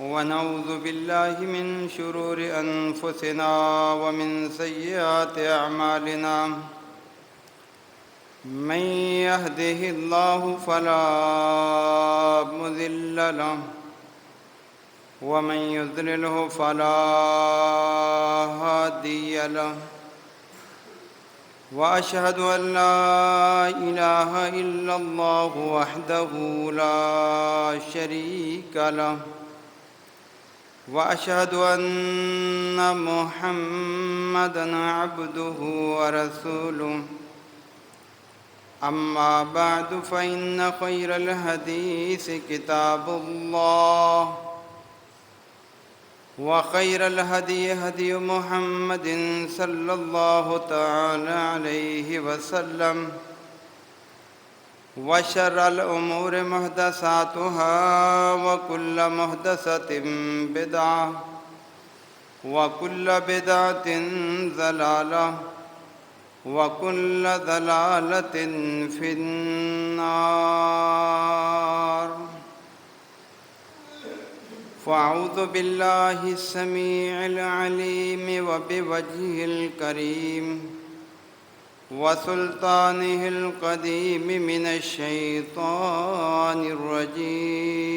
ونعوذ بالله من شرور أنفسنا ومن سيئات أعمالنا. من يهده الله فلا مضل له ومن يضلله فلا هادي له. وأشهد أن لا إله إلا الله وحده لا شريك له. وأشهد أن محمدًا عبده ورسوله. أما بعد فإن خير الحديث كتاب الله، وخير الهدي هدي محمد صلى الله تعالى عليه وسلم. وشر الأمور محدثاتها وكل محدثة بدعة وكل بدعة ضلالة وكل ضلالة في النار. فأعوذ بالله السميع العليم وبوجهه الكريم وسلطانه القديم من الشيطان الرجيم.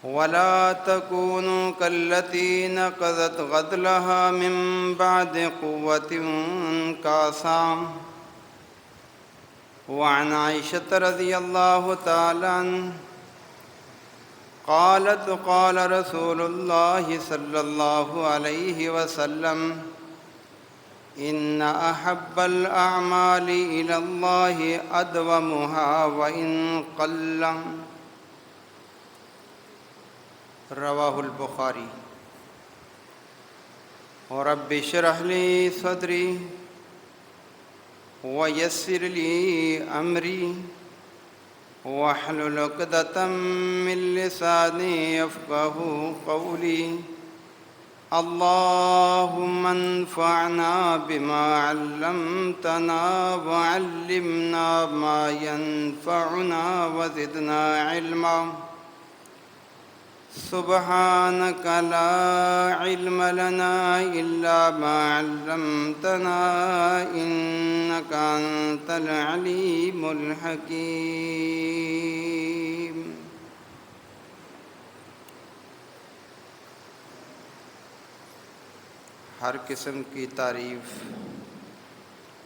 ولا تكونوا كالتي نقضت غزلها من بعد قوة أنكاثا. وعن عائشة رضي الله تعالى عنها قالت قال رسول الله صلى الله عليه وسلم: إن أحب الأعمال إلى الله أدومها وإن قل. رواہ البخاری. رب اشرح لي صدري ويسر لي أمري واحلل عقدة من لساني يفقهوا قولي. اللهم انفعنا بما علمتنا وعلمنا ما ينفعنا وزدنا علما. سبحانك لا علم لنا إلا ما علمتنا إنك أنت العليم الحكيم. ہر قسم کی تعریف،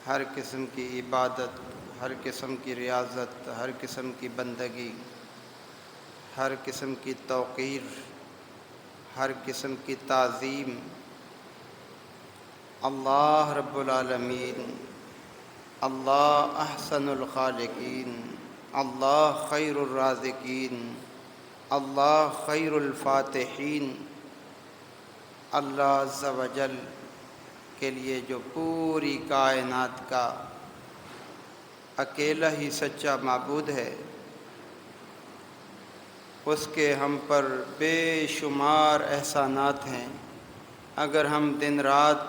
ہر قسم کی عبادت، ہر قسم کی ریاضت، ہر قسم کی بندگی، ہر قسم کی توقیر، ہر قسم کی تعظیم اللہ رب العالمین، اللہ احسن الخالقین، اللہ خیر الرازقین، اللہ خیر الفاتحین، اللہ عز و جل کے لیے جو پوری کائنات کا اکیلا ہی سچا معبود ہے، اس کے ہم پر بے شمار احسانات ہیں. اگر ہم دن رات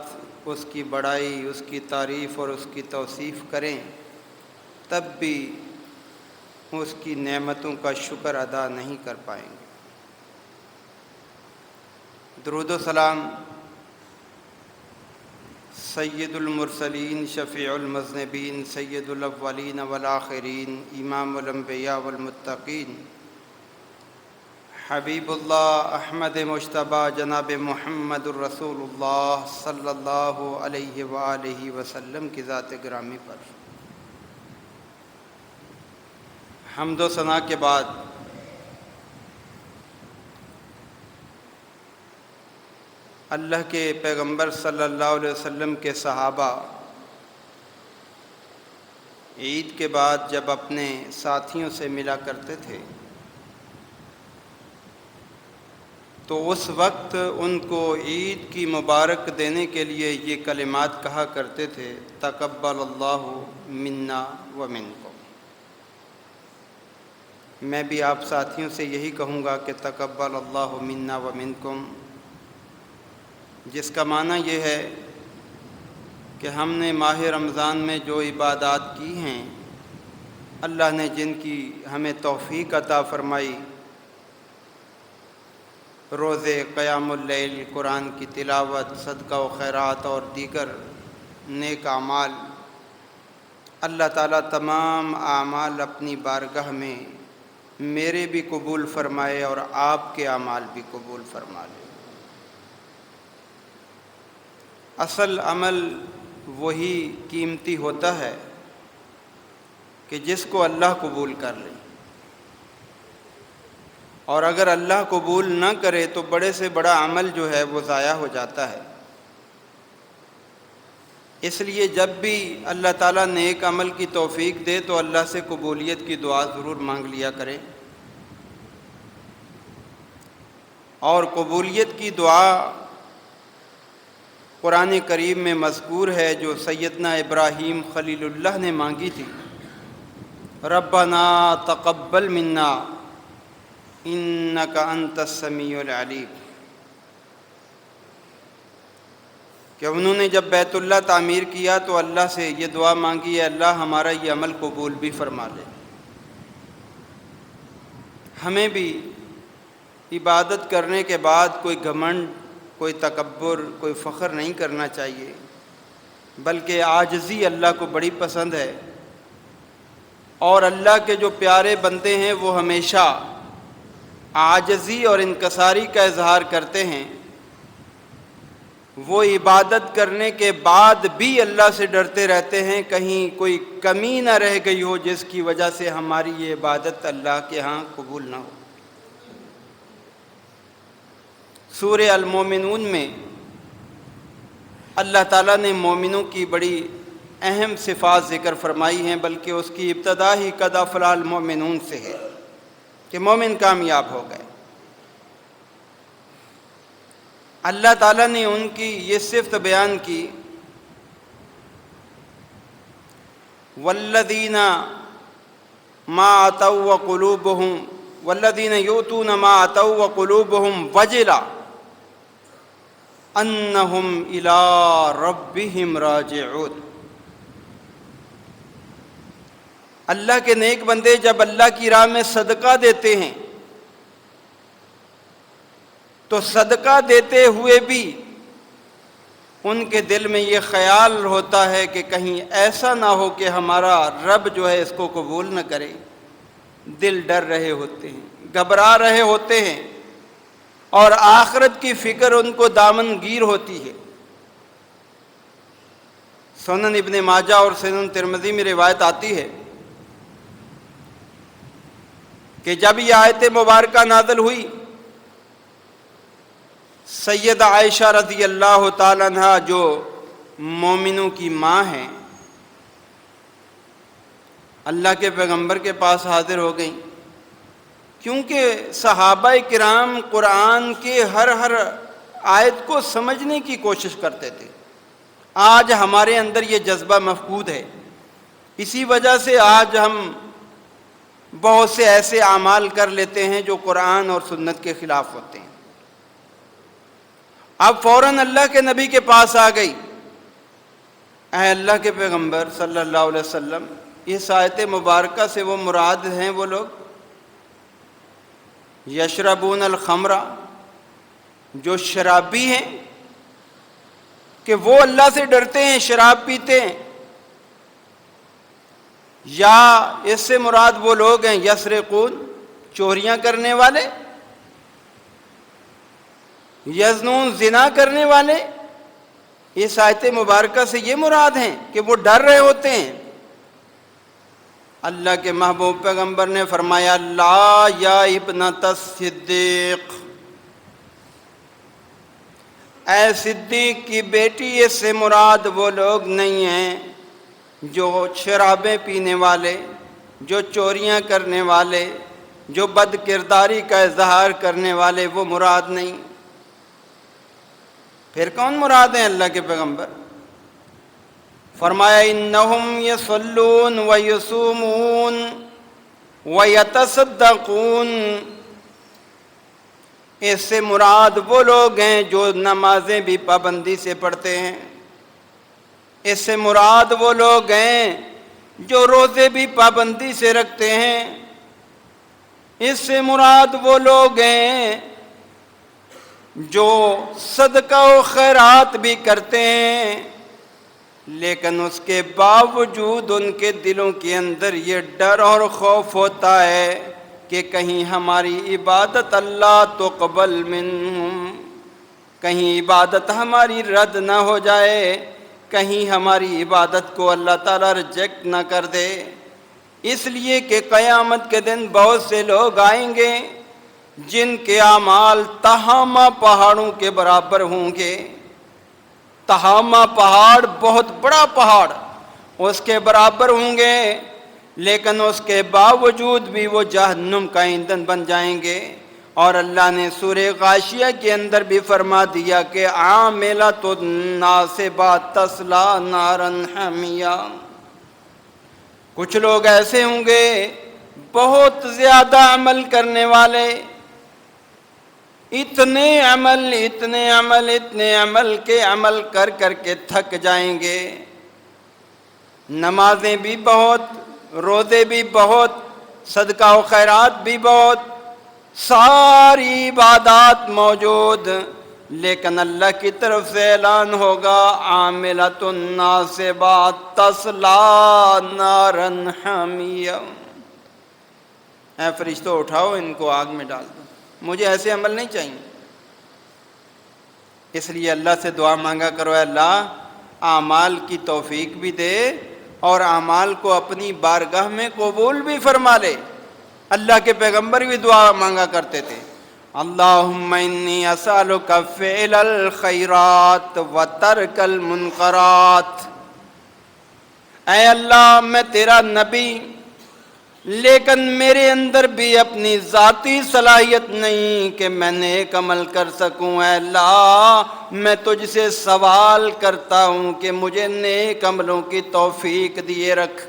اس کی بڑائی، اس کی تعریف اور اس کی توصیف کریں تب بھی اس کی نعمتوں کا شکر ادا نہیں کر پائیں گے. درود و سلام سید المرسلین، شفیع المذنبین، سید الاولین والآخرین، امام الانبیاء والمتقین، حبیب اللہ احمد مجتبیٰ جناب محمد الرسول اللہ صلی اللہ علیہ وآلہ وسلم کی ذات گرامی پر حمد و ثنا کے بعد اللہ کے پیغمبر صلی اللہ علیہ وسلم کے صحابہ عید کے بعد جب اپنے ساتھیوں سے ملا کرتے تھے تو اس وقت ان کو عید کی مبارک دینے کے لیے یہ کلمات کہا کرتے تھے: تقبل اللہ منا و منکم. میں بھی آپ ساتھیوں سے یہی کہوں گا کہ تقبل اللہ منا و منکم، جس کا معنی یہ ہے کہ ہم نے ماہ رمضان میں جو عبادات کی ہیں اللہ نے جن کی ہمیں توفیق عطا فرمائی روزے قیام اللیل، قرآن کی تلاوت، صدقہ و خیرات اور دیگر نیک اعمال، اللہ تعالیٰ تمام اعمال اپنی بارگاہ میں میرے بھی قبول فرمائے اور آپ کے اعمال بھی قبول فرما لے۔ اصل عمل وہی قیمتی ہوتا ہے کہ جس کو اللہ قبول کر لے، اور اگر اللہ قبول نہ کرے تو بڑے سے بڑا عمل جو ہے وہ ضائع ہو جاتا ہے۔ اس لیے جب بھی اللہ تعالیٰ نیک عمل کی توفیق دے تو اللہ سے قبولیت کی دعا ضرور مانگ لیا کریں، اور قبولیت کی دعا قرآن کریم میں مذکور ہے جو سیدنا ابراہیم خلیل اللہ نے مانگی تھی، ربنا تقبل منا انک انت السمیع العلیم، کہ انہوں نے جب بیت اللہ تعمیر کیا تو اللہ سے یہ دعا مانگی، ہے اللہ ہمارا یہ عمل قبول بھی فرما لے۔ ہمیں بھی عبادت کرنے کے بعد کوئی گھمنڈ، کوئی تکبر، کوئی فخر نہیں کرنا چاہیے، بلکہ عاجزی اللہ کو بڑی پسند ہے، اور اللہ کے جو پیارے بندے ہیں وہ ہمیشہ عاجزی اور انکساری کا اظہار کرتے ہیں۔ وہ عبادت کرنے کے بعد بھی اللہ سے ڈرتے رہتے ہیں کہیں کوئی کمی نہ رہ گئی ہو جس کی وجہ سے ہماری یہ عبادت اللہ کے ہاں قبول نہ ہو۔ سورہ المومنون میں اللہ تعالیٰ نے مومنوں کی بڑی اہم صفات ذکر فرمائی ہیں، بلکہ اس کی ابتدا ہی قد افلح المؤمنون سے ہے کہ مومن کامیاب ہو گئے۔ اللہ تعالیٰ نے ان کی یہ صفت بیان کی، والذین ما اتوا وقلوبہم والذین یؤتون ما اتوا وقلوبہم وجلہ انہم الی ربہم راجعون۔ اللہ کے نیک بندے جب اللہ کی راہ میں صدقہ دیتے ہیں تو صدقہ دیتے ہوئے بھی ان کے دل میں یہ خیال ہوتا ہے کہ کہیں ایسا نہ ہو کہ ہمارا رب جو ہے اس کو قبول نہ کرے۔ دل ڈر رہے ہوتے ہیں، گھبرا رہے ہوتے ہیں، اور آخرت کی فکر ان کو دامن گیر ہوتی ہے۔ سنن ابن ماجہ اور سنن ترمذی میں روایت آتی ہے کہ جب یہ آیت مبارکہ نازل ہوئی، سیدہ عائشہ رضی اللہ تعالیٰ عنہ جو مومنوں کی ماں ہیں، اللہ کے پیغمبر کے پاس حاضر ہو گئیں، کیونکہ صحابہ کرام قرآن کے ہر آیت کو سمجھنے کی کوشش کرتے تھے۔ آج ہمارے اندر یہ جذبہ مفقود ہے، اسی وجہ سے آج ہم بہت سے ایسے اعمال کر لیتے ہیں جو قرآن اور سنت کے خلاف ہوتے ہیں۔ اب فوراً اللہ کے نبی کے پاس آ گئی، اے اللہ کے پیغمبر صلی اللہ علیہ وسلم، اس آیت مبارکہ سے وہ مراد ہیں وہ لوگ یشربون الخمر، جو شرابی ہیں، کہ وہ اللہ سے ڈرتے ہیں، شراب پیتے ہیں، یا اس سے مراد وہ لوگ ہیں یسرقون، چوریاں کرنے والے، یزنون، زنا کرنے والے؟ اس آیت مبارکہ سے یہ مراد ہیں کہ وہ ڈر رہے ہوتے ہیں؟ اللہ کے محبوب پیغمبر نے فرمایا، لا یا ابنۃ الصدیق، اے صدیق کی بیٹی، اس سے مراد وہ لوگ نہیں ہیں جو شرابیں پینے والے، جو چوریاں کرنے والے، جو بد کرداری کا اظہار کرنے والے، وہ مراد نہیں۔ پھر کون مراد ہیں اللہ کے پیغمبر؟ فرمایا، انہم یصلون ویصومون ویتصدقون، اس سے مراد وہ لوگ ہیں جو نمازیں بھی پابندی سے پڑھتے ہیں، اس سے مراد وہ لوگ ہیں جو روزے بھی پابندی سے رکھتے ہیں، اس سے مراد وہ لوگ ہیں جو صدقہ و خیرات بھی کرتے ہیں، لیکن اس کے باوجود ان کے دلوں کے اندر یہ ڈر اور خوف ہوتا ہے کہ کہیں ہماری عبادت اللہ تقبل منہم، کہیں عبادت ہماری رد نہ ہو جائے، کہیں ہماری عبادت کو اللہ تعالیٰ ریجیکٹ نہ کر دے۔ اس لیے کہ قیامت کے دن بہت سے لوگ آئیں گے جن کے اعمال تہامہ پہاڑوں کے برابر ہوں گے۔ تہامہ پہاڑ بہت بڑا پہاڑ، اس کے برابر ہوں گے، لیکن اس کے باوجود بھی وہ جہنم کا ایندھن بن جائیں گے۔ اور اللہ نے سورہ غاشیہ کے اندر بھی فرما دیا کہ عاملۃ ناصبۃ تصلیٰ نارا حامیہ، کچھ لوگ ایسے ہوں گے بہت زیادہ عمل کرنے والے، اتنے عمل کے عمل کر کر کے تھک جائیں گے، نمازیں بھی بہت، روزے بھی بہت، صدقہ و خیرات بھی بہت، ساری عبادات موجود، لیکن اللہ کی طرف سے اعلان ہوگا عاملۃ ناصبۃ تصلیٰ نارا حامیہ، اے فرشتوں اٹھاؤ ان کو آگ میں ڈال دو، مجھے ایسے عمل نہیں چاہیے۔ اس لیے اللہ سے دعا مانگا کرو، اے اللہ اعمال کی توفیق بھی دے اور اعمال کو اپنی بارگاہ میں قبول بھی فرما لے۔ اللہ کے پیغمبر بھی دعا مانگا کرتے تھے، اللہم انی اسألک فعل الخیرات و ترک المنکرات، اے اللہ میں تیرا نبی، لیکن میرے اندر بھی اپنی ذاتی صلاحیت نہیں کہ میں نیک عمل کر سکوں، اے اللہ میں تجھ سے سوال کرتا ہوں کہ مجھے نیک عملوں کی توفیق دیے رکھ،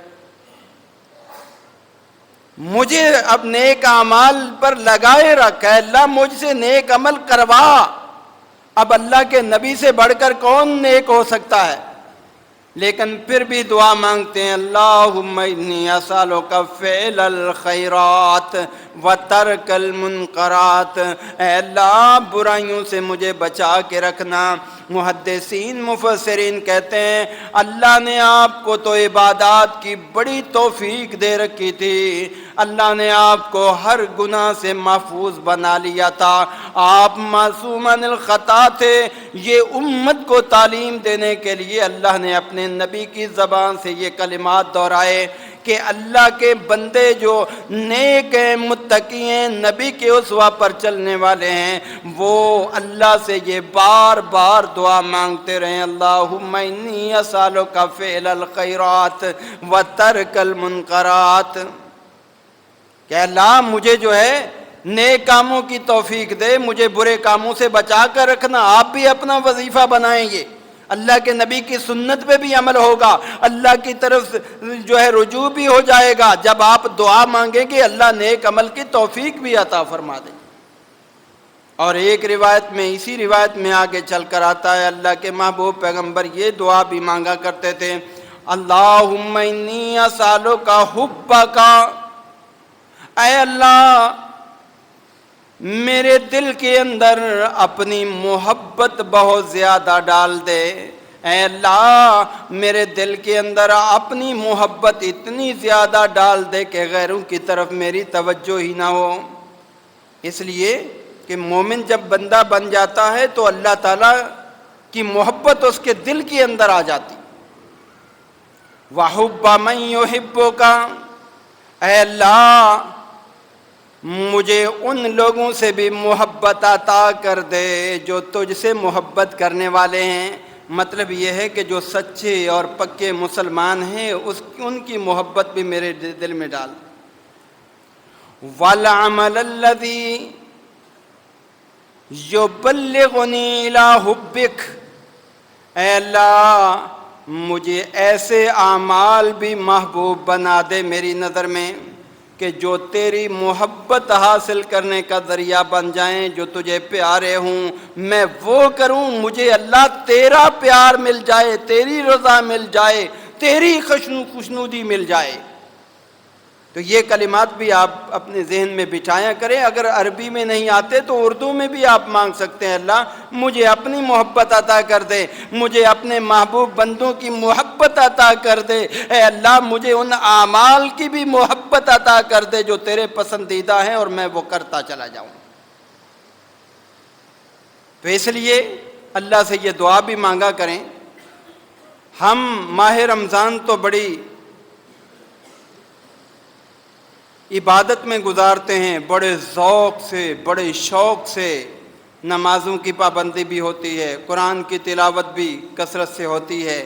مجھے اب نیک اعمال پر لگائے رکھ، اے اللہ مجھ سے نیک عمل کروا۔ اب اللہ کے نبی سے بڑھ کر کون نیک ہو سکتا ہے؟ لیکن پھر بھی دعا مانگتے ہیں، اللہم انی اسألک فعل الخیرات و ترک المنکرات، اے اللہ برائیوں سے مجھے بچا کے رکھنا۔ محدثین مفسرین کہتے ہیں اللہ نے آپ کو تو عبادات کی بڑی توفیق دے رکھی تھی، اللہ نے آپ کو ہر گناہ سے محفوظ بنا لیا تھا، آپ معصوم عن الخطا تھے، یہ امت کو تعلیم دینے کے لیے اللہ نے اپنے نبی کی زبان سے یہ کلمات دہرائے کہ اللہ کے بندے جو نیک ہیں، متقی ہیں، نبی کے اسوہ پر چلنے والے ہیں، وہ اللہ سے یہ بار بار دعا مانگتے رہیں، اللہم انی اسألک فعل الخیرات و ترک المنکرات، کہ اللہ مجھے جو ہے نیک کاموں کی توفیق دے، مجھے برے کاموں سے بچا کر رکھنا۔ آپ بھی اپنا وظیفہ بنائیں گے، اللہ کے نبی کی سنت پہ بھی عمل ہوگا، اللہ کی طرف جو ہے رجوع بھی ہو جائے گا۔ جب آپ دعا مانگیں گے اللہ نیک عمل کی توفیق بھی عطا فرما دے۔ اور ایک روایت میں، اسی روایت میں آگے چل کر آتا ہے اللہ کے محبوب پیغمبر یہ دعا بھی مانگا کرتے تھے، اللہم انی اسألک حبک، اے اللہ میرے دل کے اندر اپنی محبت بہت زیادہ ڈال دے، اے اللہ میرے دل کے اندر اپنی محبت اتنی زیادہ ڈال دے کہ غیروں کی طرف میری توجہ ہی نہ ہو۔ اس لیے کہ مومن جب بندہ بن جاتا ہے تو اللہ تعالیٰ کی محبت اس کے دل کے اندر آ جاتی۔ وَحُبَّ مَن يُحِبُّكَ، اے اللہ مجھے ان لوگوں سے بھی محبت عطا کر دے جو تجھ سے محبت کرنے والے ہیں۔ مطلب یہ ہے کہ جو سچے اور پکے مسلمان ہیں ان کی محبت بھی میرے دل میں ڈال۔ وَالْعَمَلَ الَّذِي يُبَلِّغُنِي إِلَىٰ حُبِّكَ، اے اللہ مجھے ایسے اعمال بھی محبوب بنا دے میری نظر میں کہ جو تیری محبت حاصل کرنے کا ذریعہ بن جائیں، جو تجھے پیارے ہوں، میں وہ کروں، مجھے اللہ تیرا پیار مل جائے، تیری رضا مل جائے، تیری خوشنودی مل جائے۔ تو یہ کلمات بھی آپ اپنے ذہن میں بٹھایا کریں۔ اگر عربی میں نہیں آتے تو اردو میں بھی آپ مانگ سکتے ہیں، اللہ مجھے اپنی محبت عطا کر دے، مجھے اپنے محبوب بندوں کی محبت عطا کر دے، اے اللہ مجھے ان اعمال کی بھی محبت عطا کر دے جو تیرے پسندیدہ ہیں اور میں وہ کرتا چلا جاؤں۔ تو اس لیے اللہ سے یہ دعا بھی مانگا کریں۔ ہم ماہ رمضان تو بڑی عبادت میں گزارتے ہیں، بڑے ذوق سے، بڑے شوق سے، نمازوں کی پابندی بھی ہوتی ہے، قرآن کی تلاوت بھی کثرت سے ہوتی ہے،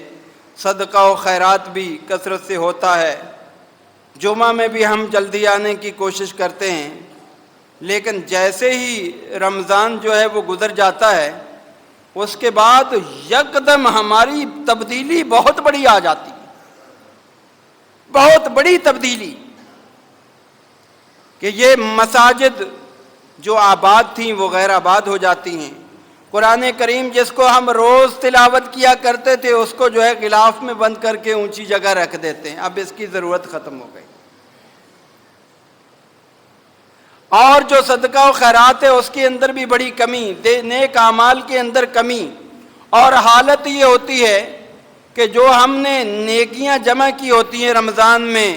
صدقہ و خیرات بھی کثرت سے ہوتا ہے، جمعہ میں بھی ہم جلدی آنے کی کوشش کرتے ہیں۔ لیکن جیسے ہی رمضان جو ہے وہ گزر جاتا ہے، اس کے بعد یکدم ہماری تبدیلی بہت بڑی آ جاتی ہے، بہت بڑی تبدیلی، کہ یہ مساجد جو آباد تھیں وہ غیر آباد ہو جاتی ہیں۔ قرآن کریم جس کو ہم روز تلاوت کیا کرتے تھے اس کو جو ہے غلاف میں بند کر کے اونچی جگہ رکھ دیتے ہیں، اب اس کی ضرورت ختم ہو گئی۔ اور جو صدقہ و خیرات ہے اس کے اندر بھی بڑی کمی، نیک اعمال کے اندر کمی، اور حالت یہ ہوتی ہے کہ جو ہم نے نیکیاں جمع کی ہوتی ہیں رمضان میں،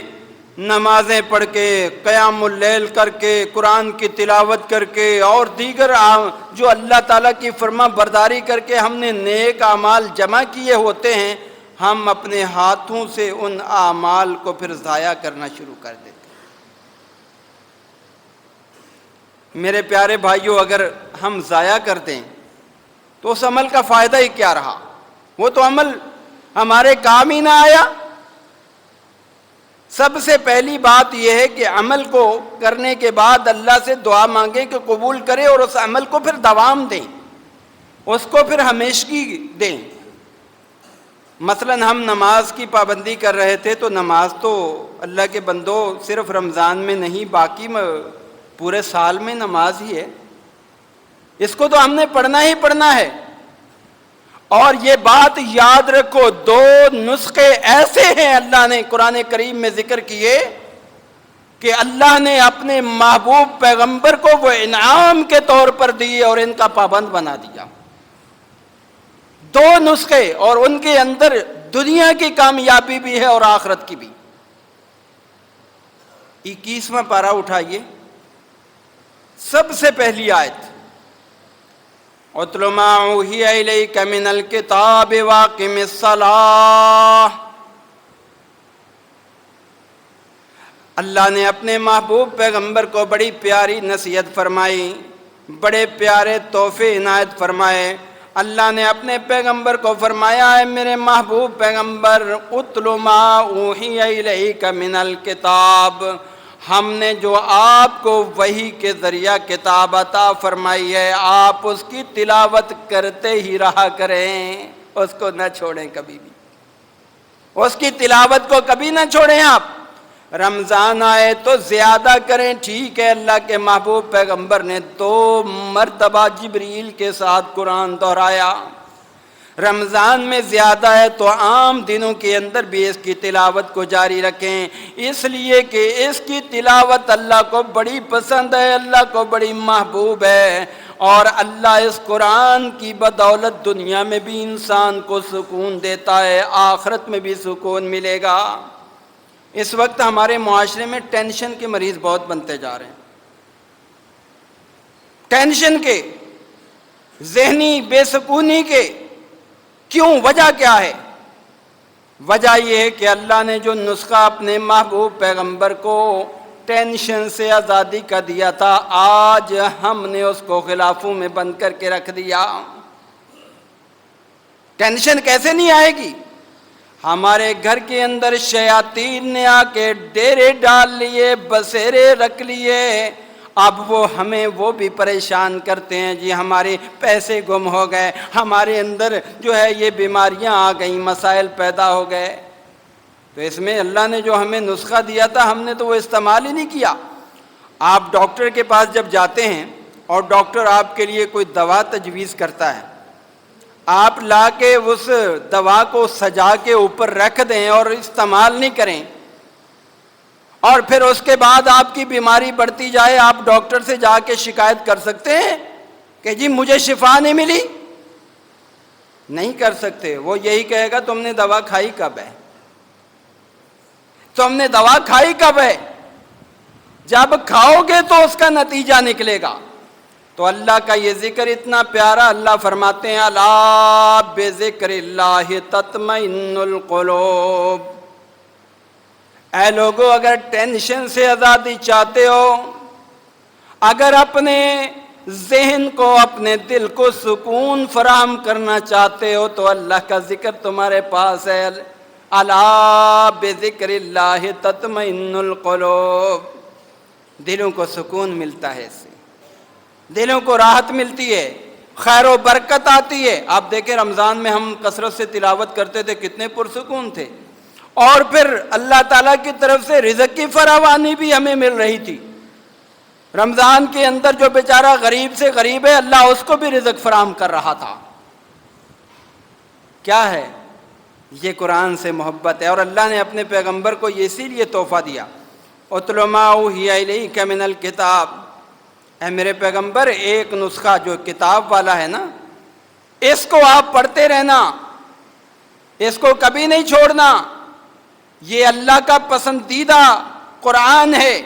نمازیں پڑھ کے، قیام اللیل کر کے، قرآن کی تلاوت کر کے، اور دیگر جو اللہ تعالیٰ کی فرما برداری کر کے ہم نے نیک اعمال جمع کیے ہوتے ہیں، ہم اپنے ہاتھوں سے ان اعمال کو پھر ضائع کرنا شروع کر دیتے ہیں۔ میرے پیارے بھائیوں، اگر ہم ضائع کر دیں تو اس عمل کا فائدہ ہی کیا رہا؟ وہ تو عمل ہمارے کام ہی نہ آیا۔ سب سے پہلی بات یہ ہے کہ عمل کو کرنے کے بعد اللہ سے دعا مانگیں کہ قبول کرے، اور اس عمل کو پھر دوام دیں، اس کو پھر ہمیشگی دیں۔ مثلا ہم نماز کی پابندی کر رہے تھے، تو نماز تو اللہ کے بندوں صرف رمضان میں نہیں، باقی پورے سال میں نماز ہی ہے، اس کو تو ہم نے پڑھنا ہی پڑھنا ہے۔ اور یہ بات یاد رکھو، دو نسخے ایسے ہیں اللہ نے قرآن کریم میں ذکر کیے کہ اللہ نے اپنے محبوب پیغمبر کو وہ انعام کے طور پر دیے اور ان کا پابند بنا دیا۔ دو نسخے، اور ان کے اندر دنیا کی کامیابی بھی ہے اور آخرت کی بھی۔ 21واں پارہ اٹھائیے، سب سے پہلی آیت، اُتْلُ مَا أُوحِیَ إِلَيْکَ مِنَ الْکِتَابِ وَأَقِمِ الصَّلَاةَ۔ اللہ نے اپنے محبوب پیغمبر کو بڑی پیاری نصیحت فرمائی، بڑے پیارے تحفے عنایت فرمائے۔ اللہ نے اپنے پیغمبر کو فرمایا، ہے میرے محبوب پیغمبر، اُتْلُ مَا أُوحِیَ إِلَيْکَ مِنَ الْکِتَابِ، ہم نے جو آپ کو وحی کے ذریعہ کتاب عطا فرمائی ہے، آپ اس کی تلاوت کرتے ہی رہا کریں، اس کو نہ چھوڑیں کبھی بھی، اس کی تلاوت کو کبھی نہ چھوڑیں۔ آپ رمضان آئے تو زیادہ کریں، ٹھیک ہے، اللہ کے محبوب پیغمبر نے 2 مرتبہ جبریل کے ساتھ قرآن دہرایا۔ رمضان میں زیادہ ہے تو عام دنوں کے اندر بھی اس کی تلاوت کو جاری رکھیں، اس لیے کہ اس کی تلاوت اللہ کو بڑی پسند ہے، اللہ کو بڑی محبوب ہے، اور اللہ اس قرآن کی بدولت دنیا میں بھی انسان کو سکون دیتا ہے، آخرت میں بھی سکون ملے گا۔ اس وقت ہمارے معاشرے میں ٹینشن کے مریض بہت بنتے جا رہے ہیں، ٹینشن کے، ذہنی بے سکونی کے۔ کیوں؟ وجہ کیا ہے؟ وجہ یہ ہے کہ اللہ نے جو نسخہ اپنے محبوب پیغمبر کو ٹینشن سے آزادی کا دیا تھا، آج ہم نے اس کو غلافوں میں بند کر کے رکھ دیا۔ ٹینشن کیسے نہیں آئے گی؟ ہمارے گھر کے اندر شیاطین نے آ کے ڈیرے ڈال لیے، بسیرے رکھ لیے، اب وہ ہمیں وہ بھی پریشان کرتے ہیں، جی ہمارے پیسے گم ہو گئے، ہمارے اندر جو ہے یہ بیماریاں آ گئیں، مسائل پیدا ہو گئے۔ تو اس میں اللہ نے جو ہمیں نسخہ دیا تھا ہم نے تو وہ استعمال ہی نہیں کیا۔ آپ ڈاکٹر کے پاس جب جاتے ہیں اور ڈاکٹر آپ کے لیے کوئی دوا تجویز کرتا ہے، آپ لا کے اس دوا کو سجا کے اوپر رکھ دیں اور استعمال نہیں کریں، اور پھر اس کے بعد آپ کی بیماری بڑھتی جائے، آپ ڈاکٹر سے جا کے شکایت کر سکتے ہیں کہ جی مجھے شفا نہیں ملی؟ نہیں کر سکتے۔ وہ یہی کہے گا تم نے دوا کھائی کب ہے؟ تم نے دوا کھائی کب ہے؟ جب کھاؤ گے تو اس کا نتیجہ نکلے گا۔ تو اللہ کا یہ ذکر اتنا پیارا، اللہ فرماتے ہیں الا بذکر اللہ تطمئن القلوب۔ اے لوگو، اگر ٹینشن سے آزادی چاہتے ہو، اگر اپنے ذہن کو، اپنے دل کو سکون فراہم کرنا چاہتے ہو تو اللہ کا ذکر تمہارے پاس ہے۔ الا بذکر اللہ تطمئن القلوب۔ دلوں کو سکون ملتا ہے، اس سے دلوں کو راحت ملتی ہے، خیر و برکت آتی ہے۔ آپ دیکھیں رمضان میں ہم کثرت سے تلاوت کرتے تھے، کتنے پرسکون تھے، اور پھر اللہ تعالیٰ کی طرف سے رزق کی فراوانی بھی ہمیں مل رہی تھی۔ رمضان کے اندر جو بیچارہ غریب سے غریب ہے، اللہ اس کو بھی رزق فراہم کر رہا تھا۔ کیا ہے؟ یہ قرآن سے محبت ہے، اور اللہ نے اپنے پیغمبر کو اسی لیے تحفہ دیا، اتل ما اوحی الیک من الکتاب۔ اے میرے پیغمبر، ایک نسخہ جو کتاب والا ہے نا، اس کو آپ پڑھتے رہنا، اس کو کبھی نہیں چھوڑنا۔ یہ اللہ کا پسندیدہ قرآن ہے،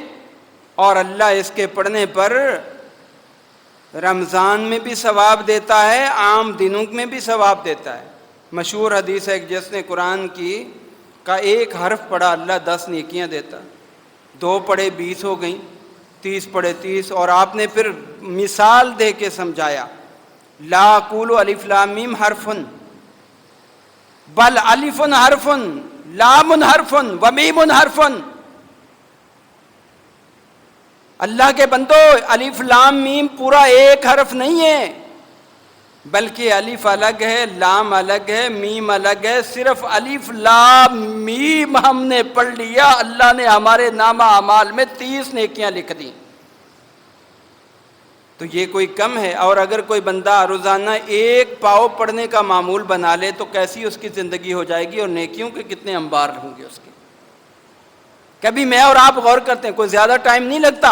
اور اللہ اس کے پڑھنے پر رمضان میں بھی ثواب دیتا ہے، عام دنوں میں بھی ثواب دیتا ہے۔ مشہور حدیث ہے کہ جس نے قرآن کا ایک حرف پڑھا اللہ 10 نیکیاں دیتا، 2 پڑھے 20 ہو گئیں، 30 پڑھے 30۔ اور آپ نے پھر مثال دے کے سمجھایا، لا اقول الف لام میم حرف بل الف حرف لام حرف و میم حرف۔ اللہ کے بندو، الف لام میم پورا ایک حرف نہیں ہے، بلکہ الف الگ ہے، لام الگ ہے، میم الگ ہے۔ صرف الف لام میم ہم نے پڑھ لیا، اللہ نے ہمارے نامہ اعمال میں 30 نیکیاں لکھ دیں۔ تو یہ کوئی کم ہے؟ اور اگر کوئی بندہ روزانہ 1 پاؤ پڑھنے کا معمول بنا لے تو کیسی اس کی زندگی ہو جائے گی، اور نیکیوں کے کتنے انبار ہوں گے اس کے۔ کبھی میں اور آپ غور کرتے ہیں، کوئی زیادہ ٹائم نہیں لگتا،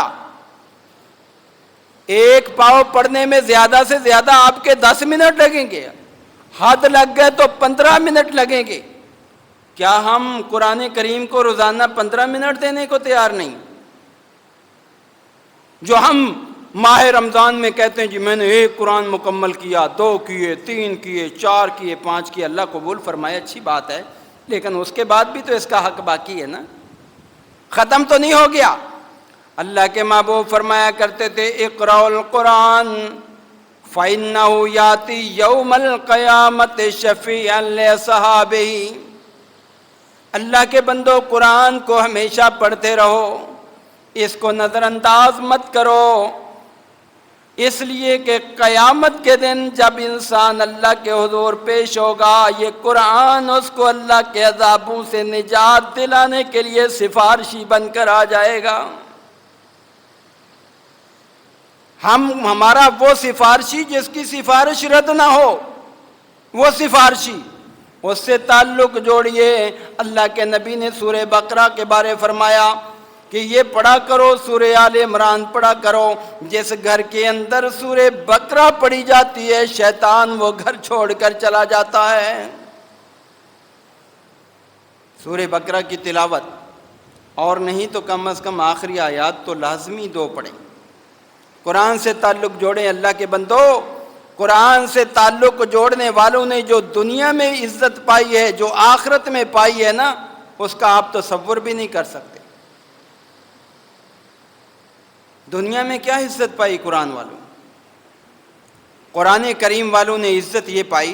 1 پاؤ پڑھنے میں زیادہ سے زیادہ آپ کے 10 منٹ لگیں گے، حد لگ گئے تو 15 منٹ لگیں گے۔ کیا ہم قرآن کریم کو روزانہ 15 منٹ دینے کو تیار نہیں؟ جو ہم ماہ رمضان میں کہتے ہیں جی میں نے 1 قرآن مکمل کیا، 2 کیے، 3 کیے، 4 کیے، 5 کیے، اللہ قبول فرمائے، اچھی بات ہے، لیکن اس کے بعد بھی تو اس کا حق باقی ہے نا، ختم تو نہیں ہو گیا۔ اللہ کے محبوب فرمایا کرتے تھے اقرأ القرآن فإنه یاتی یوم القیامت شفیعا لأصحابہ۔ اللہ کے بندو، قرآن کو ہمیشہ پڑھتے رہو، اس کو نظر انداز مت کرو، اس لیے کہ قیامت کے دن جب انسان اللہ کے حضور پیش ہوگا، یہ قرآن اس کو اللہ کے عذابوں سے نجات دلانے کے لیے سفارشی بن کر آ جائے گا۔ ہمارا وہ سفارشی جس کی سفارش رد نہ ہو، وہ سفارشی، اس سے تعلق جوڑیے۔ اللہ کے نبی نے سورہ بقرہ کے بارے فرمایا کہ یہ پڑھا کرو، سورہ آل عمران پڑھا کرو۔ جس گھر کے اندر سورہ بقرہ پڑھی جاتی ہے، شیطان وہ گھر چھوڑ کر چلا جاتا ہے۔ سورہ بقرہ کی تلاوت، اور نہیں تو کم از کم آخری آیات تو لازمی 2 پڑھیں۔ قرآن سے تعلق جوڑیں اللہ کے بندو۔ قرآن سے تعلق جوڑنے والوں نے جو دنیا میں عزت پائی ہے، جو آخرت میں پائی ہے نا، اس کا آپ تصور بھی نہیں کر سکتے۔ دنیا میں کیا عزت پائی قرآن والوں؟ قرآن کریم والوں نے عزت یہ پائی،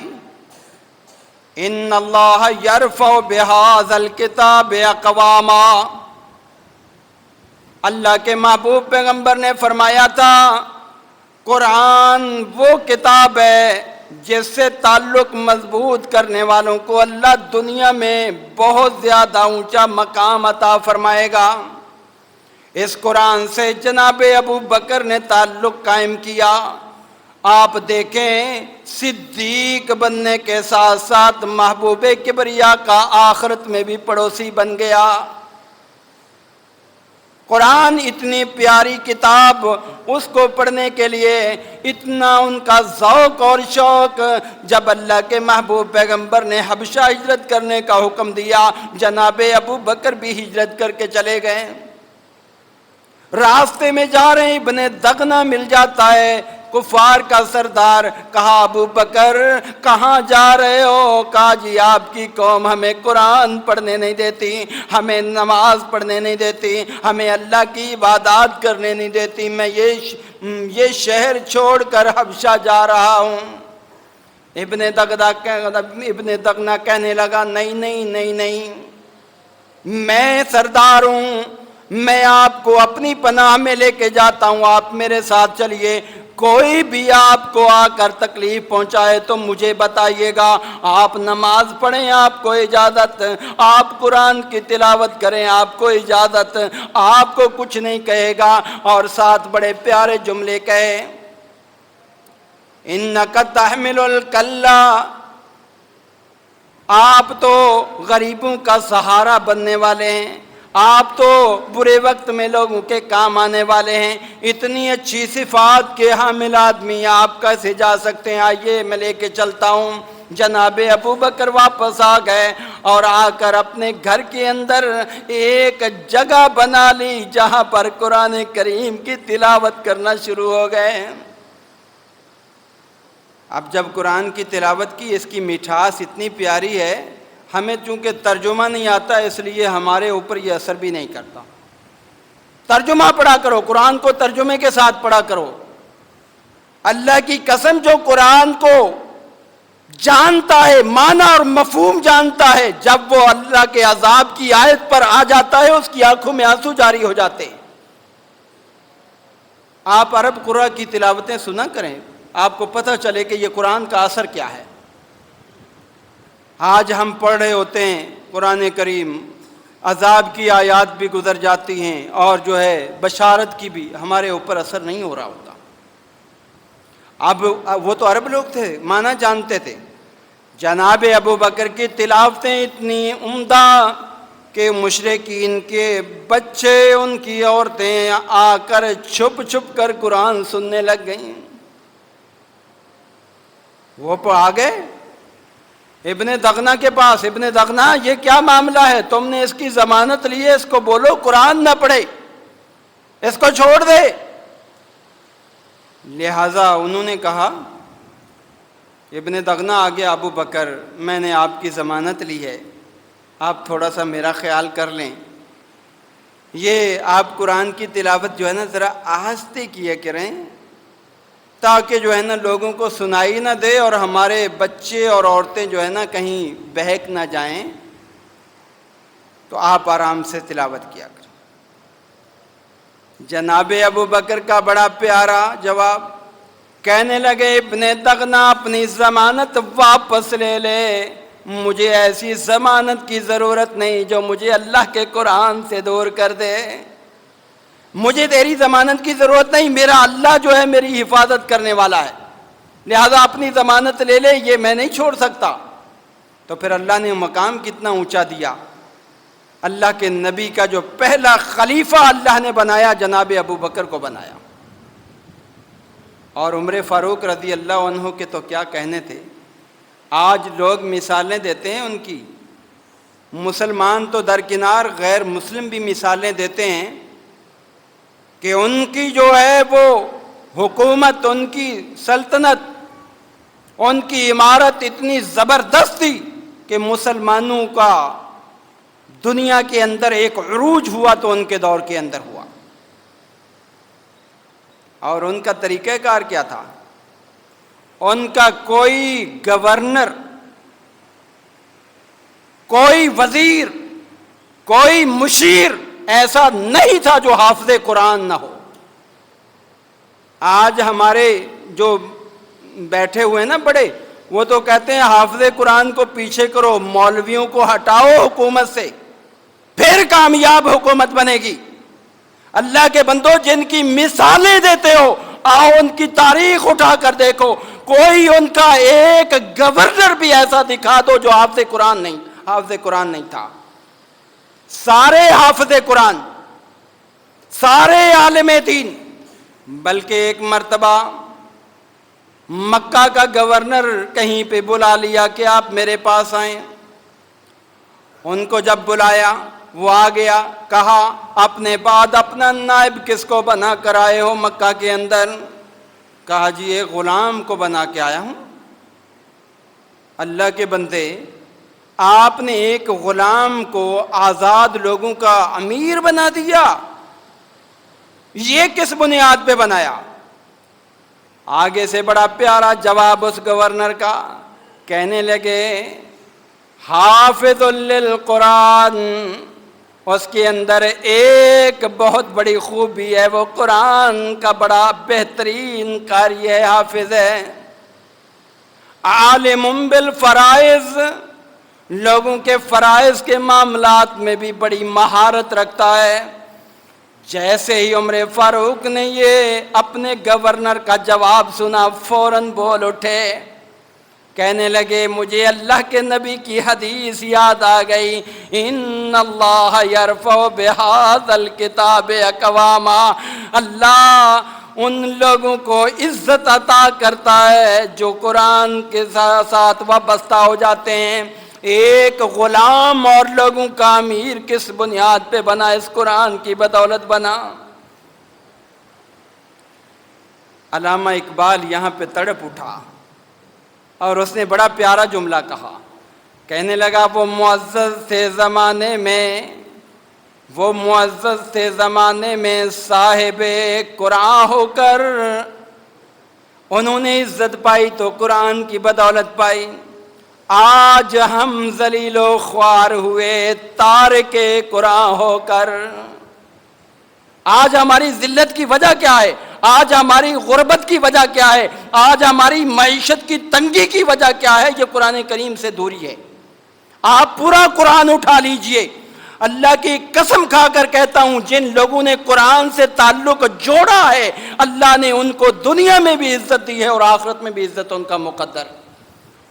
ان اللہ یرفع بہذا الکتاب اقواما۔ اللہ کے محبوب پیغمبر نے فرمایا تھا قرآن وہ کتاب ہے جس سے تعلق مضبوط کرنے والوں کو اللہ دنیا میں بہت زیادہ اونچا مقام عطا فرمائے گا۔ اس قرآن سے جناب ابو بکر نے تعلق قائم کیا، آپ دیکھیں صدیق بننے کے ساتھ ساتھ محبوب کبریا کا آخرت میں بھی پڑوسی بن گیا۔ قرآن اتنی پیاری کتاب، اس کو پڑھنے کے لیے اتنا ان کا ذوق اور شوق۔ جب اللہ کے محبوب پیغمبر نے حبشہ ہجرت کرنے کا حکم دیا، جناب ابو بکر بھی ہجرت کر کے چلے گئے۔ راستے میں جا رہے ہیں، ابن دغنہ مل جاتا ہے، کفار کا سردار۔ کہا ابو بکر کہاں جا رہے ہو؟ کہا جی آپ کی قوم ہمیں قرآن پڑھنے نہیں دیتی، ہمیں نماز پڑھنے نہیں دیتی، ہمیں اللہ کی عبادات کرنے نہیں دیتی، میں یہ شہر چھوڑ کر حبشہ جا رہا ہوں۔ ابن دغنہ کہنے لگا نہیں نہیں نہیں نہیں، میں سردار ہوں، میں آپ کو اپنی پناہ میں لے کے جاتا ہوں، آپ میرے ساتھ چلیے، کوئی بھی آپ کو آ کر تکلیف پہنچائے تو مجھے بتائیے گا، آپ نماز پڑھیں آپ کو اجازت، آپ قرآن کی تلاوت کریں آپ کو اجازت، آپ کو کچھ نہیں کہے گا۔ اور ساتھ بڑے پیارے جملے کہے، اِنَّكَ تَحْمِلُ الْكَلَّ، آپ تو غریبوں کا سہارا بننے والے ہیں، آپ تو برے وقت میں لوگوں کے کام آنے والے ہیں، اتنی اچھی صفات کے حامل آدمی آپ کیسے جا سکتے ہیں؟ آئیے میں لے کے چلتا ہوں۔ جناب ابو بکر واپس آ گئے اور آ کر اپنے گھر کے اندر ایک جگہ بنا لی جہاں پر قرآن کریم کی تلاوت کرنا شروع ہو گئے۔ اب جب قرآن کی تلاوت کی، اس کی مٹھاس اتنی پیاری ہے، ہمیں چونکہ ترجمہ نہیں آتا اس لیے ہمارے اوپر یہ اثر بھی نہیں کرتا۔ ترجمہ پڑھا کرو، قرآن کو ترجمے کے ساتھ پڑھا کرو۔ اللہ کی قسم جو قرآن کو جانتا ہے، معنی اور مفہوم جانتا ہے، جب وہ اللہ کے عذاب کی آیت پر آ جاتا ہے اس کی آنکھوں میں آنسو جاری ہو جاتے ہیں۔ آپ عرب قرآن کی تلاوتیں سنا کریں، آپ کو پتہ چلے کہ یہ قرآن کا اثر کیا ہے۔ آج ہم پڑھ رہے ہوتے ہیں قرآن کریم، عذاب کی آیات بھی گزر جاتی ہیں اور جو ہے بشارت کی بھی، ہمارے اوپر اثر نہیں ہو رہا ہوتا۔ اب وہ تو عرب لوگ تھے، معنی جانتے تھے۔ جناب ابو بکر کی تلاوتیں اتنی عمدہ کہ مشرکین کے بچے، ان کی عورتیں آ کر چھپ چھپ کر قرآن سننے لگ گئیں۔ وہ آ گئے ابن دغنہ کے پاس، ابن دغنہ یہ کیا معاملہ ہے؟ تم نے اس کی ضمانت لی ہے، اس کو بولو قرآن نہ پڑھے، اس کو چھوڑ دے۔ لہذا انہوں نے کہا، ابن دغنہ آگے، ابو بکر میں نے آپ کی ضمانت لی ہے، آپ تھوڑا سا میرا خیال کر لیں، یہ آپ قرآن کی تلاوت جو ہے نا ذرا آہستہ کیا کریں تاکہ جو ہے نا لوگوں کو سنائی نہ دے اور ہمارے بچے اور عورتیں جو ہے نا کہیں بہک نہ جائیں، تو آپ آرام سے تلاوت کیا کریں۔ جناب ابو بکر کا بڑا پیارا جواب، کہنے لگے ابن دغنہ اپنی ضمانت واپس لے لے، مجھے ایسی ضمانت کی ضرورت نہیں جو مجھے اللہ کے قرآن سے دور کر دے، مجھے تیری ضمانت کی ضرورت نہیں، میرا اللہ جو ہے میری حفاظت کرنے والا ہے، لہذا اپنی ضمانت لے لے، یہ میں نہیں چھوڑ سکتا۔ تو پھر اللہ نے مقام کتنا اونچا دیا، اللہ کے نبی کا جو پہلا خلیفہ اللہ نے بنایا جناب ابو بکر کو بنایا۔ اور عمر فاروق رضی اللہ عنہ کے تو کیا کہنے تھے، آج لوگ مثالیں دیتے ہیں ان کی، مسلمان تو درکنار غیر مسلم بھی مثالیں دیتے ہیں کہ ان کی جو ہے وہ حکومت، ان کی سلطنت، ان کی عمارت اتنی زبردست تھی کہ مسلمانوں کا دنیا کے اندر ایک عروج ہوا تو ان کے دور کے اندر ہوا۔ اور ان کا طریقہ کار کیا تھا؟ ان کا کوئی گورنر، کوئی وزیر، کوئی مشیر ایسا نہیں تھا جو حافظ قرآن نہ ہو۔ آج ہمارے جو بیٹھے ہوئے نا بڑے، وہ تو کہتے ہیں حافظ قرآن کو پیچھے کرو، مولویوں کو ہٹاؤ حکومت سے، پھر کامیاب حکومت بنے گی۔ اللہ کے بندو، جن کی مثالیں دیتے ہو آؤ ان کی تاریخ اٹھا کر دیکھو، کوئی ان کا ایک گورنر بھی ایسا دکھا دو جو حافظ قرآن نہیں تھا۔ سارے حافظ قرآن، سارے عالم دین، بلکہ ایک مرتبہ مکہ کا گورنر کہیں پہ بلا لیا کہ آپ میرے پاس آئیں۔ ان کو جب بلایا وہ آ گیا، کہا اپنے بعد اپنا نائب کس کو بنا کر آئے ہو مکہ کے اندر؟ کہا جی ایک غلام کو بنا کے آیا ہوں۔ اللہ کے بندے، آپ نے ایک غلام کو آزاد لوگوں کا امیر بنا دیا، یہ کس بنیاد پہ بنایا؟ آگے سے بڑا پیارا جواب اس گورنر کا، کہنے لگے حافظ للقرآن، اس کے اندر ایک بہت بڑی خوبی ہے، وہ قرآن کا بڑا بہترین قاری ہے، حافظ ہے۔ عالم بالفرائض، لوگوں کے فرائض کے معاملات میں بھی بڑی مہارت رکھتا ہے۔ جیسے ہی عمر فاروق نے یہ اپنے گورنر کا جواب سنا، فوراً بول اٹھے، کہنے لگے مجھے اللہ کے نبی کی حدیث یاد آ گئی، ان اللہ یرفع بہذا الکتاب اقواما، اللہ ان لوگوں کو عزت عطا کرتا ہے جو قرآن کے ساتھ وابستہ ہو جاتے ہیں۔ ایک غلام اور لوگوں کا امیر کس بنیاد پہ بنا؟ اس قرآن کی بدولت بنا۔ علامہ اقبال یہاں پہ تڑپ اٹھا اور اس نے بڑا پیارا جملہ کہا، کہنے لگا وہ معزز تھے زمانے میں صاحب قرآن ہو کر، انہوں نے عزت پائی تو قرآن کی بدولت پائی۔ آج ہم ذلیل و خوار ہوئے تارک قرآن ہو کر۔ آج ہماری ذلت کی وجہ کیا ہے؟ آج ہماری غربت کی وجہ کیا ہے؟ آج ہماری معیشت کی تنگی کی وجہ کیا ہے؟ یہ قرآن کریم سے دوری ہے۔ آپ پورا قرآن اٹھا لیجئے، اللہ کی قسم کھا کر کہتا ہوں، جن لوگوں نے قرآن سے تعلق جوڑا ہے اللہ نے ان کو دنیا میں بھی عزت دی ہے اور آخرت میں بھی عزت ان کا مقدر،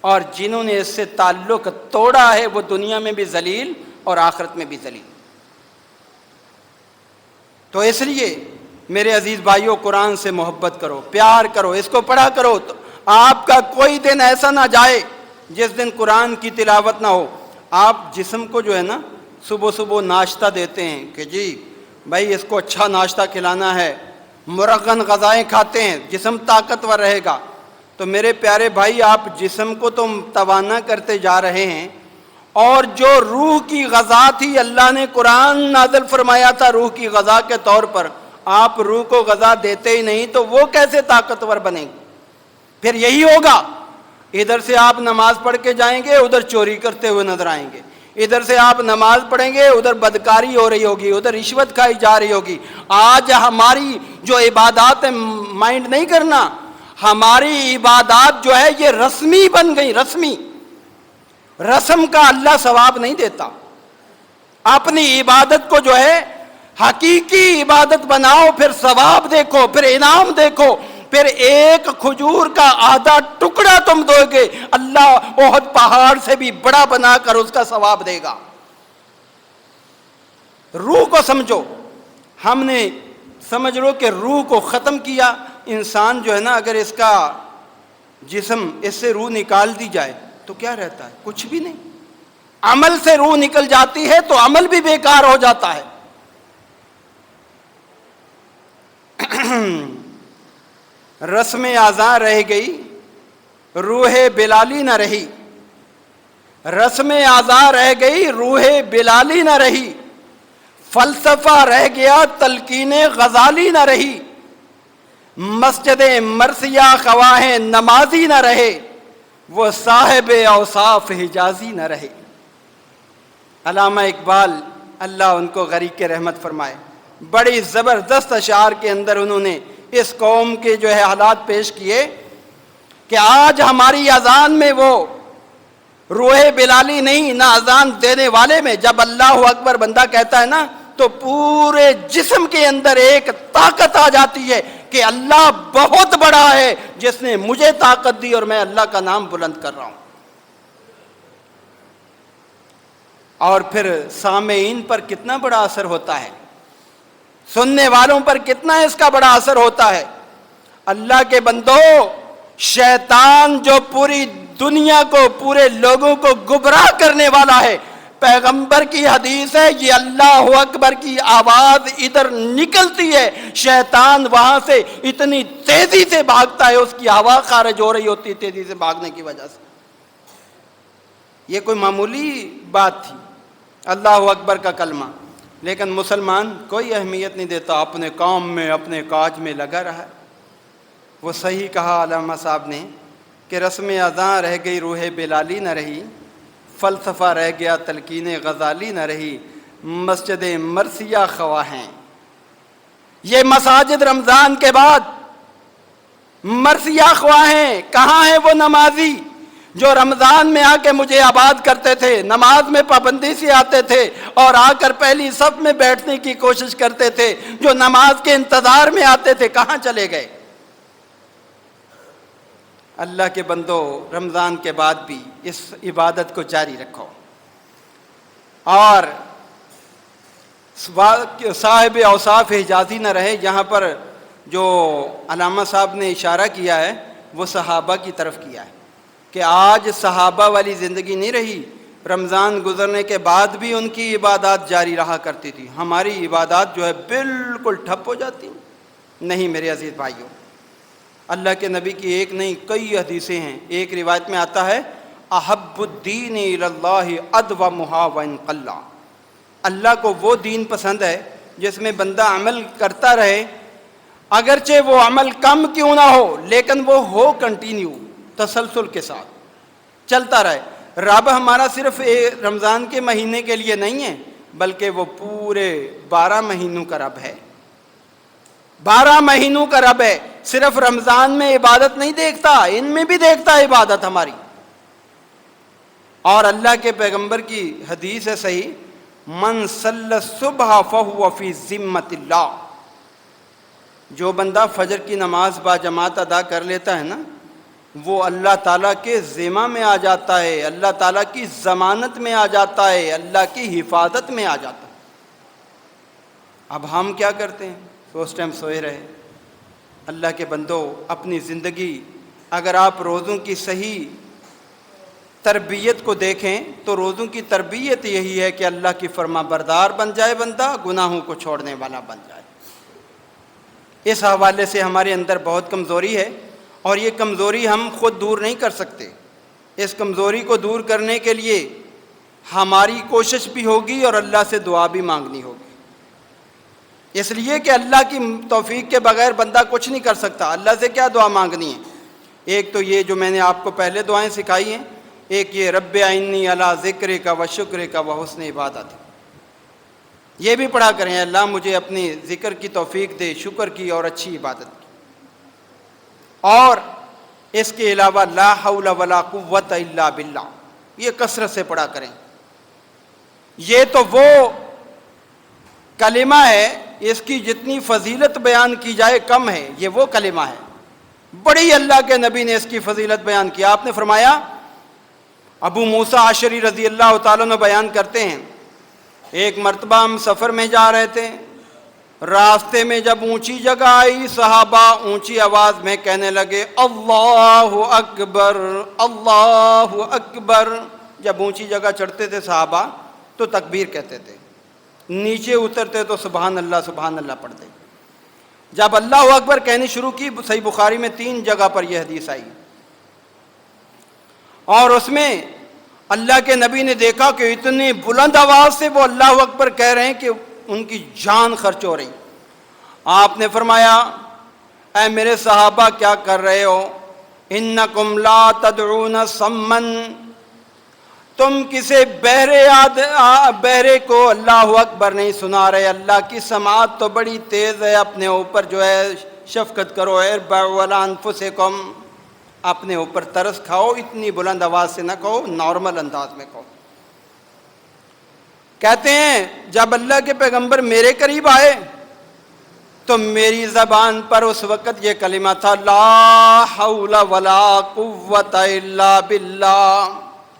اور جنہوں نے اس سے تعلق توڑا ہے وہ دنیا میں بھی ذلیل اور آخرت میں بھی ذلیل۔ تو اس لیے میرے عزیز بھائیوں، قرآن سے محبت کرو، پیار کرو، اس کو پڑھا کرو، تو آپ کا کوئی دن ایسا نہ جائے جس دن قرآن کی تلاوت نہ ہو۔ آپ جسم کو جو ہے نا صبح صبح ناشتہ دیتے ہیں کہ جی بھائی اس کو اچھا ناشتہ کھلانا ہے، مرغن غذائیں کھاتے ہیں، جسم طاقتور رہے گا۔ تو میرے پیارے بھائی، آپ جسم کو تو توانا کرتے جا رہے ہیں، اور جو روح کی غذا تھی اللہ نے قرآن نازل فرمایا تھا روح کی غذا کے طور پر، آپ روح کو غذا دیتے ہی نہیں تو وہ کیسے طاقتور بنے گی؟ پھر یہی ہوگا، ادھر سے آپ نماز پڑھ کے جائیں گے، ادھر چوری کرتے ہوئے نظر آئیں گے، ادھر سے آپ نماز پڑھیں گے، ادھر بدکاری ہو رہی ہوگی، ادھر رشوت کھائی جا رہی ہوگی۔ آج ہماری جو عبادات مائنڈ نہیں کرنا، ہماری عبادات جو ہے یہ رسمی بن گئی، رسمی۔ رسم کا اللہ ثواب نہیں دیتا۔ اپنی عبادت کو جو ہے حقیقی عبادت بناؤ، پھر ثواب دیکھو، پھر انعام دیکھو۔ پھر ایک کھجور کا آدھا ٹکڑا تم دو گے، اللہ احد پہاڑ سے بھی بڑا بنا کر اس کا ثواب دے گا۔ روح کو سمجھو، ہم نے سمجھ لو کہ روح کو ختم کیا۔ انسان جو ہے نا، اگر اس کا جسم، اس سے روح نکال دی جائے تو کیا رہتا ہے؟ کچھ بھی نہیں۔ عمل سے روح نکل جاتی ہے تو عمل بھی بیکار ہو جاتا ہے۔ رسم اعضاء رہ گئی، روح بلالی نہ رہی۔ رسم اعضاء رہ گئی، روح بلالی نہ رہی۔ فلسفہ رہ گیا، تلقین غزالی نہ رہی۔ مسجد مرثیہ خواہ نمازی نہ رہے، وہ صاحب اوصاف حجازی نہ رہے۔ علامہ اقبال، اللہ ان کو غریق کے رحمت فرمائے، بڑی زبردست اشعار کے اندر انہوں نے اس قوم کے جو ہے حالات پیش کیے کہ آج ہماری اذان میں وہ روح بلالی نہیں، نہ اذان دینے والے میں۔ جب اللہ اکبر بندہ کہتا ہے نا تو پورے جسم کے اندر ایک طاقت آ جاتی ہے کہ اللہ بہت بڑا ہے جس نے مجھے طاقت دی اور میں اللہ کا نام بلند کر رہا ہوں۔ اور پھر سامعین پر کتنا بڑا اثر ہوتا ہے، سننے والوں پر کتنا اس کا بڑا اثر ہوتا ہے۔ اللہ کے بندو، شیطان جو پوری دنیا کو، پورے لوگوں کو گمراہ کرنے والا ہے، پیغمبر کی حدیث ہے یہ اللہ اکبر کی آواز ادھر نکلتی ہے، شیطان وہاں سے اتنی تیزی سے بھاگتا ہے، اس کی ہوا خارج ہو رہی ہوتی ہے تیزی سے بھاگنے کی وجہ سے۔ یہ کوئی معمولی بات تھی اللہ اکبر کا کلمہ، لیکن مسلمان کوئی اہمیت نہیں دیتا، اپنے کام میں اپنے کاج میں لگا رہا۔ وہ صحیح کہا علامہ صاحب نے کہ رسم اذاں رہ گئی روح بلالی نہ رہی، فلسفہ رہ گیا تلقین غزالی نہ رہی، مسجد مرثیہ خواہیں۔ یہ مساجد رمضان کے بعد مرثیہ خواہیں، کہاں ہیں وہ نمازی جو رمضان میں آ کے مجھے آباد کرتے تھے، نماز میں پابندی سے آتے تھے اور آ کر پہلی صف میں بیٹھنے کی کوشش کرتے تھے، جو نماز کے انتظار میں آتے تھے، کہاں چلے گئے؟ اللہ کے بندو، رمضان کے بعد بھی اس عبادت کو جاری رکھو، اور صاحب اوصاف حجازی نہ رہے۔ یہاں پر جو علامہ صاحب نے اشارہ کیا ہے وہ صحابہ کی طرف کیا ہے کہ آج صحابہ والی زندگی نہیں رہی، رمضان گزرنے کے بعد بھی ان کی عبادات جاری رہا کرتی تھی، ہماری عبادات جو ہے بالکل ٹھپ ہو جاتی ہیں۔ نہیں میرے عزیز بھائیوں، اللہ کے نبی کی ایک نہیں کئی حدیثیں ہیں۔ ایک روایت میں آتا ہے احب الدین الی اللہ ادومھا وان قل، اللہ کو وہ دین پسند ہے جس میں بندہ عمل کرتا رہے، اگرچہ وہ عمل کم کیوں نہ ہو لیکن وہ ہو کنٹینیو، تسلسل کے ساتھ چلتا رہے۔ رب ہمارا صرف رمضان کے مہینے کے لیے نہیں ہے، بلکہ وہ پورے 12 مہینوں کا رب ہے، 12 مہینوں کا رب ہے۔ صرف رمضان میں عبادت نہیں دیکھتا، ان میں بھی دیکھتا ہے عبادت ہماری۔ اور اللہ کے پیغمبر کی حدیث ہے صحیح، من صلی الصبح فہو فی ذمۃ اللہ، جو بندہ فجر کی نماز با جماعت ادا کر لیتا ہے نا، وہ اللہ تعالیٰ کے ذمہ میں آ جاتا ہے، اللہ تعالیٰ کی ضمانت میں آ جاتا ہے، اللہ کی حفاظت میں آ جاتا ہے۔ اب ہم کیا کرتے ہیں؟ اس ٹائم سوئے رہے۔ اللہ کے بندو، اپنی زندگی اگر آپ روزوں کی صحیح تربیت کو دیکھیں تو روزوں کی تربیت یہی ہے کہ اللہ کی فرما بردار بن جائے بندہ، گناہوں کو چھوڑنے والا بن جائے۔ اس حوالے سے ہمارے اندر بہت کمزوری ہے، اور یہ کمزوری ہم خود دور نہیں کر سکتے۔ اس کمزوری کو دور کرنے کے لیے ہماری کوشش بھی ہوگی اور اللہ سے دعا بھی مانگنی ہوگی، اس لیے کہ اللہ کی توفیق کے بغیر بندہ کچھ نہیں کر سکتا۔ اللہ سے کیا دعا مانگنی ہے؟ ایک تو یہ جو میں نے آپ کو پہلے دعائیں سکھائی ہیں، ایک یہ رب اعنی علی ذکرک و شکرک و حسن عبادت، یہ بھی پڑھا کریں، اللہ مجھے اپنی ذکر کی توفیق دے، شکر کی اور اچھی عبادت کی۔ اور اس کے علاوہ لا حول ولا قوت الا باللہ، یہ کثرت سے پڑھا کریں۔ یہ تو وہ کلمہ ہے، اس کی جتنی فضیلت بیان کی جائے کم ہے، یہ وہ کلمہ ہے، بڑی اللہ کے نبی نے اس کی فضیلت بیان کی۔ آپ نے فرمایا، ابو موسیٰ اشعری رضی اللہ تعالیٰ عنہ بیان کرتے ہیں، ایک مرتبہ ہم سفر میں جا رہے تھے، راستے میں جب اونچی جگہ آئی، صحابہ اونچی آواز میں کہنے لگے اللہ اکبر اللہ اکبر۔ جب اونچی جگہ چڑھتے تھے صحابہ تو تکبیر کہتے تھے، نیچے اترتے تو سبحان اللہ پڑھتے۔ جب اللہ اکبر کہنی شروع کی، صحیح بخاری میں 3 جگہ پر یہ حدیث آئی، اور اس میں اللہ کے نبی نے دیکھا کہ اتنی بلند آواز سے وہ اللہ اکبر کہہ رہے ہیں کہ ان کی جان خرچ ہو رہی۔ آپ نے فرمایا، اے میرے صحابہ کیا کر رہے ہو؟ انکم لا تدعون صمن، تم کسی بہرے کو اللہ اکبر نہیں سنا رہے۔ اللہ کی سماعت تو بڑی تیز ہے، اپنے اوپر جو ہے شفقت کرو، اربعوا علی انفسکم، اپنے اوپر ترس کھاؤ، اتنی بلند آواز سے نہ کہو، نارمل انداز میں کہو۔ کہتے ہیں جب اللہ کے پیغمبر میرے قریب آئے تو میری زبان پر اس وقت یہ کلمہ تھا، لا حول ولا قوت الا باللہ.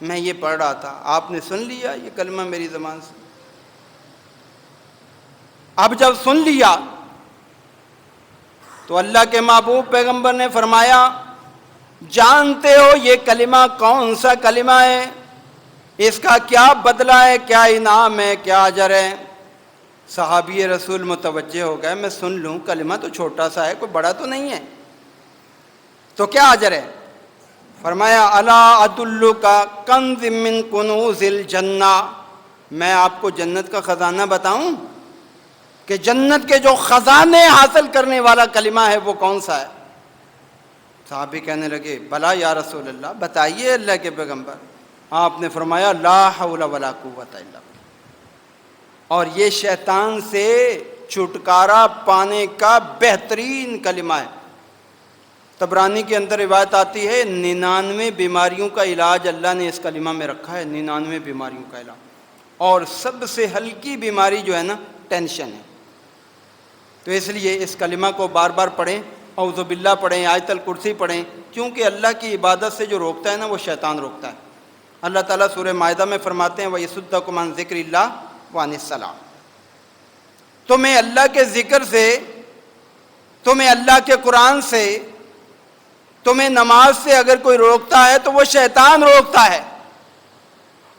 میں یہ پڑھ رہا تھا، آپ نے سن لیا یہ کلمہ میری زبان سے. اب جب سن لیا تو اللہ کے محبوب پیغمبر نے فرمایا، جانتے ہو یہ کلمہ کون سا کلمہ ہے، اس کا کیا بدلہ ہے، کیا انعام ہے، کیا اجر ہے؟ صحابی رسول متوجہ ہو گئے، میں سن لوں، کلمہ تو چھوٹا سا ہے، کوئی بڑا تو نہیں ہے، تو کیا اجر ہے؟ فرمایا، الا ادلک کنز من کنوز الجنہ، میں آپ کو جنت کا خزانہ بتاؤں کہ جنت کے جو خزانے حاصل کرنے والا کلمہ ہے وہ کون سا ہے؟ صحابی کہنے لگے، بلا یا رسول اللہ، بتائیے اللہ کے پیغمبر. آپ نے فرمایا، لا حول ولا قوت الا باللہ. اور یہ شیطان سے چھٹکارا پانے کا بہترین کلمہ ہے. طبرانی کے اندر روایت آتی ہے 99 بیماریوں کا علاج اللہ نے اس کلمہ میں رکھا ہے، 99 بیماریوں کا علاج. اور سب سے ہلکی بیماری جو ہے نا، ٹینشن ہے. تو اس لیے اس کلمہ کو بار بار پڑھیں، اعوذ باللہ پڑھیں، آیت الکرسی پڑھیں، کیونکہ اللہ کی عبادت سے جو روکتا ہے نا وہ شیطان روکتا ہے. اللہ تعالیٰ سورہ مائدہ میں فرماتے ہیں، وَيَصُدَّكُمْ عَنْ ذِكْرِ اللَّهِ وَعَنِ الصَّلَاةِ. تمہیں اللہ کے ذکر سے، تمہیں اللہ کے قرآن سے، تمہیں نماز سے اگر کوئی روکتا ہے تو وہ شیطان روکتا ہے.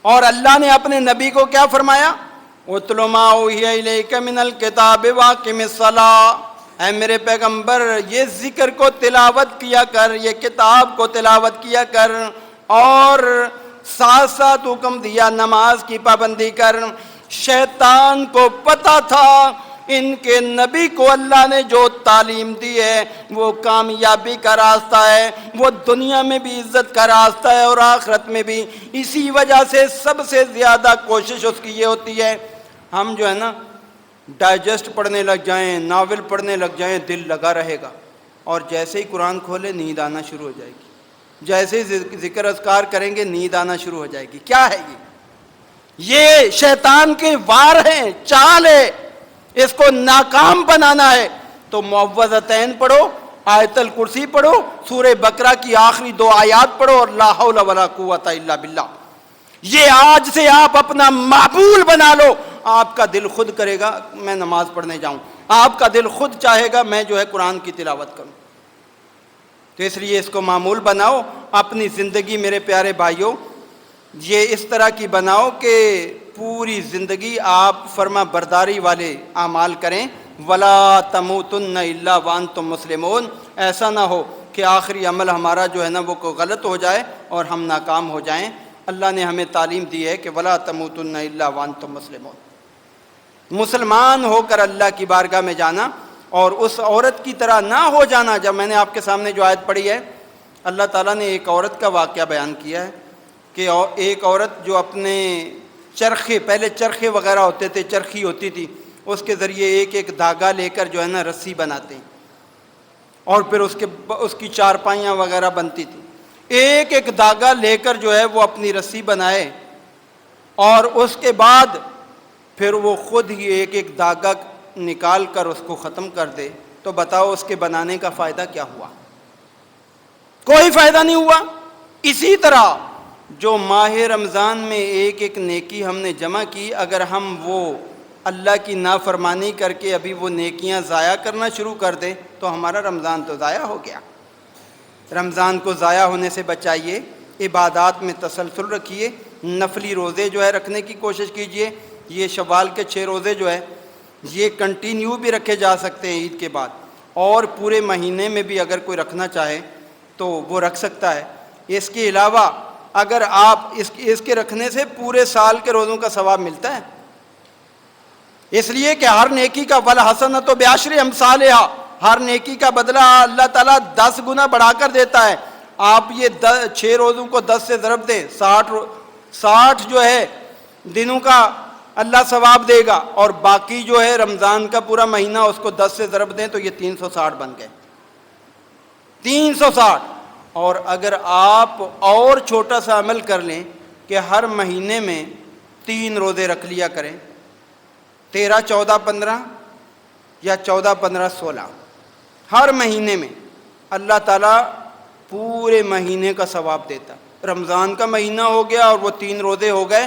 اور اللہ نے اپنے نبی کو کیا فرمایا؟ اُتْلُ مَا أُوحِيَ إِلَيْكَ مِنَ الْكِتَابِ وَأَقِمِ الصَّلَاةَ. اے میرے پیغمبر، یہ ذکر کو تلاوت کیا کر، یہ کتاب کو تلاوت کیا کر، اور ساتھ ساتھ حکم دیا نماز کی پابندی کر. شیطان کو پتہ تھا ان کے نبی کو اللہ نے جو تعلیم دی ہے وہ کامیابی کا راستہ ہے، وہ دنیا میں بھی عزت کا راستہ ہے اور آخرت میں بھی. اسی وجہ سے سب سے زیادہ کوشش اس کی یہ ہوتی ہے، ہم جو ہے نا ڈائجسٹ پڑھنے لگ جائیں، ناول پڑھنے لگ جائیں، دل لگا رہے گا، اور جیسے ہی قرآن کھولے نیند آنا شروع ہو جائے گی، جیسے ہی ذکر اذکار کریں گے نیند آنا شروع ہو جائے گی. کیا ہے یہ شیطان کے وار ہیں، چال ہے. اس کو ناکام بنانا ہے تو معوذتین پڑھو، آیت الکرسی پڑھو، سورہ بقرہ کی آخری 2 آیات پڑھو، اور لا حول ولا قوت الا باللہ. یہ آج سے آپ اپنا معمول بنا لو. آپ کا دل خود کرے گا میں نماز پڑھنے جاؤں، آپ کا دل خود چاہے گا میں جو ہے قرآن کی تلاوت کروں. تو اس لیے اس کو معمول بناؤ اپنی زندگی. میرے پیارے بھائیوں، یہ اس طرح کی بناؤ کہ پوری زندگی آپ فرما برداری والے اعمال کریں. ولا تموتن الا وانتم مسلمون. ایسا نہ ہو کہ آخری عمل ہمارا جو ہے نا وہ کوئی غلط ہو جائے اور ہم ناکام ہو جائیں. اللہ نے ہمیں تعلیم دی ہے کہ ولا تموتن الا وانتم مسلمون. مسلمان ہو کر اللہ کی بارگاہ میں جانا، اور اس عورت کی طرح نہ ہو جانا. جب میں نے آپ کے سامنے جو آیت پڑھی ہے، اللہ تعالیٰ نے ایک عورت کا واقعہ بیان کیا ہے کہ ایک عورت جو اپنے چرخے، پہلے چرخے وغیرہ ہوتے تھے، چرخی ہوتی تھی، اس کے ذریعے ایک ایک دھاگا لے کر جو ہے نا رسی بناتے ہیں، اور پھر اس کی چارپائیاں وغیرہ بنتی تھی. ایک ایک دھاگا لے کر جو ہے وہ اپنی رسی بنائے، اور اس کے بعد پھر وہ خود ہی ایک ایک دھاگا نکال کر اس کو ختم کر دے. تو بتاؤ اس کے بنانے کا فائدہ کیا ہوا؟ کوئی فائدہ نہیں ہوا. اسی طرح جو ماہ رمضان میں ایک ایک نیکی ہم نے جمع کی، اگر ہم وہ اللہ کی نافرمانی کر کے ابھی وہ نیکیاں ضائع کرنا شروع کر دیں تو ہمارا رمضان تو ضائع ہو گیا. رمضان کو ضائع ہونے سے بچائیے، عبادات میں تسلسل رکھیے، نفلی روزے جو ہے رکھنے کی کوشش کیجیے. یہ شوال کے 6 روزے جو ہے یہ کنٹینیو بھی رکھے جا سکتے ہیں عید کے بعد، اور پورے مہینے میں بھی اگر کوئی رکھنا چاہے تو وہ رکھ سکتا ہے. اس کے علاوہ اگر آپ اس کے رکھنے سے پورے سال کے روزوں کا ثواب ملتا ہے، اس لیے کہ ہر نیکی کا وَالْحَسَنَةُ بِعَشْرِ أَمْثَالِهَا، ہر نیکی کا بدلہ اللہ تعالیٰ 10 گنا بڑھا کر دیتا ہے. آپ یہ 6 روزوں کو 10 سے ضرب دیں، 60 جو ہے دنوں کا اللہ ثواب دے گا، اور باقی جو ہے رمضان کا پورا مہینہ اس کو 10 سے ضرب دیں تو یہ 360 بن گئے، 360. اور اگر آپ اور چھوٹا سا عمل کر لیں کہ ہر مہینے میں 3 روزے رکھ لیا کریں، 13 14 15 یا 14 15 16 ہر مہینے میں اللہ تعالیٰ پورے مہینے کا ثواب دیتا۔ رمضان کا مہینہ ہو گیا اور وہ 3 روزے ہو گئے،